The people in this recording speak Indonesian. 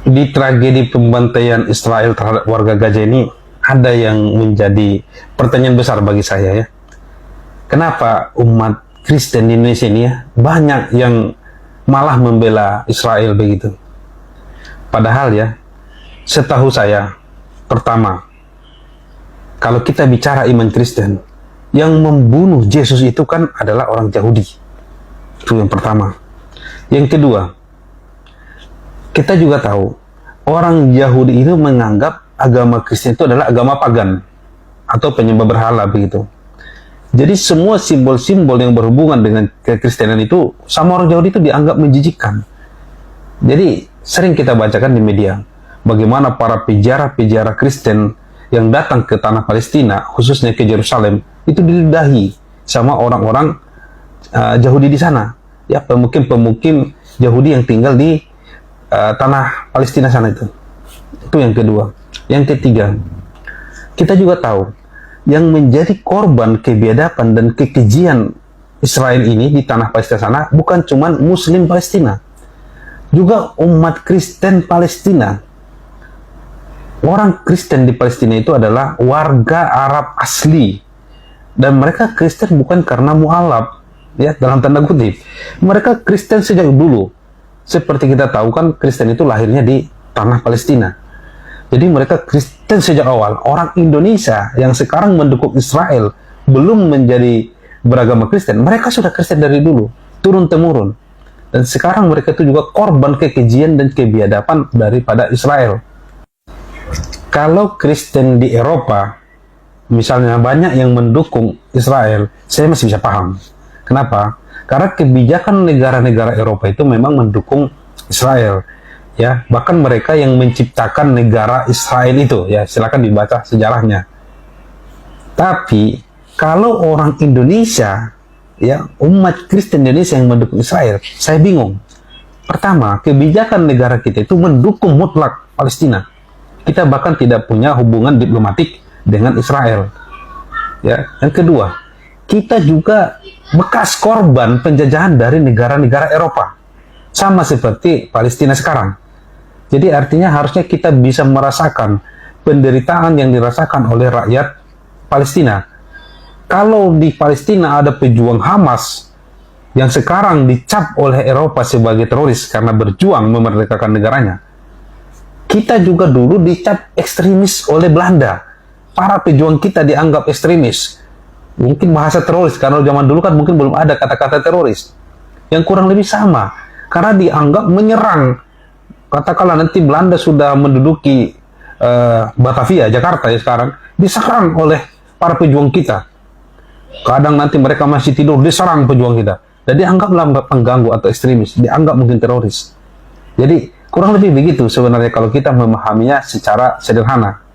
di tragedi pembantaian Israel terhadap warga Gaza ini ada yang menjadi pertanyaan besar bagi saya ya. Kenapa umat Kristen di Indonesia ini ya banyak yang malah membela Israel begitu? Padahal ya, setahu saya, pertama, kalau kita bicara iman Kristen, yang membunuh Yesus itu kan adalah orang Yahudi. Itu yang pertama. Yang kedua, kita juga tahu orang Yahudi itu menganggap agama Kristen itu adalah agama pagan atau penyembah berhala begitu. Jadi semua simbol-simbol yang berhubungan dengan kekristenan itu sama orang Yahudi itu dianggap menjijikkan. Jadi sering kita bacakan di media bagaimana para peziarah-peziarah Kristen yang datang ke tanah Palestina, khususnya ke Yerusalem, itu diludahi sama orang-orang Yahudi di sana. Ya, pemukim-pemukim Yahudi yang tinggal di tanah Palestina sana itu. Itu yang kedua. Yang ketiga, kita juga tahu yang menjadi korban kebiadaban dan kekejian Israel ini di tanah Palestina sana bukan cuma Muslim Palestina, juga umat Kristen Palestina. Orang Kristen di Palestina itu adalah warga Arab asli, dan mereka Kristen bukan karena mualaf, ya, dalam tanda kutip. Mereka Kristen sejak dulu. Seperti kita tahu kan Kristen itu lahirnya di tanah Palestina. Jadi mereka Kristen sejak awal. Orang Indonesia yang sekarang mendukung Israel belum menjadi beragama Kristen. Mereka sudah Kristen dari dulu, turun-temurun. Dan sekarang mereka itu juga korban kekejian dan kebiadaban daripada Israel. Kalau Kristen di Eropa, misalnya banyak yang mendukung Israel, saya masih bisa paham. Kenapa? Karena kebijakan negara-negara Eropa itu memang mendukung Israel. Ya, bahkan mereka yang menciptakan negara Israel itu, ya, silakan dibaca sejarahnya. Tapi kalau orang Indonesia, ya, umat Kristen Indonesia yang mendukung Israel, saya bingung. Pertama, kebijakan negara kita itu mendukung mutlak Palestina. Kita bahkan tidak punya hubungan diplomatik dengan Israel. Ya, yang kedua, kita juga bekas korban penjajahan dari negara-negara Eropa, sama seperti Palestina sekarang. Jadi artinya harusnya kita bisa merasakan penderitaan yang dirasakan oleh rakyat Palestina. Kalau di Palestina ada pejuang Hamas yang sekarang dicap oleh Eropa sebagai teroris karena berjuang memerdekakan negaranya, kita juga dulu dicap ekstremis oleh Belanda. Para pejuang kita dianggap ekstremis. Mungkin bahasa teroris, karena zaman dulu kan mungkin belum ada kata-kata teroris. Yang kurang lebih sama, karena dianggap menyerang. Katakanlah nanti Belanda sudah menduduki Batavia, Jakarta ya sekarang, diserang oleh para pejuang kita. Kadang nanti mereka masih tidur, diserang pejuang kita. Dan dianggaplah pengganggu atau ekstremis, dianggap mungkin teroris. Jadi kurang lebih begitu sebenarnya kalau kita memahaminya secara sederhana.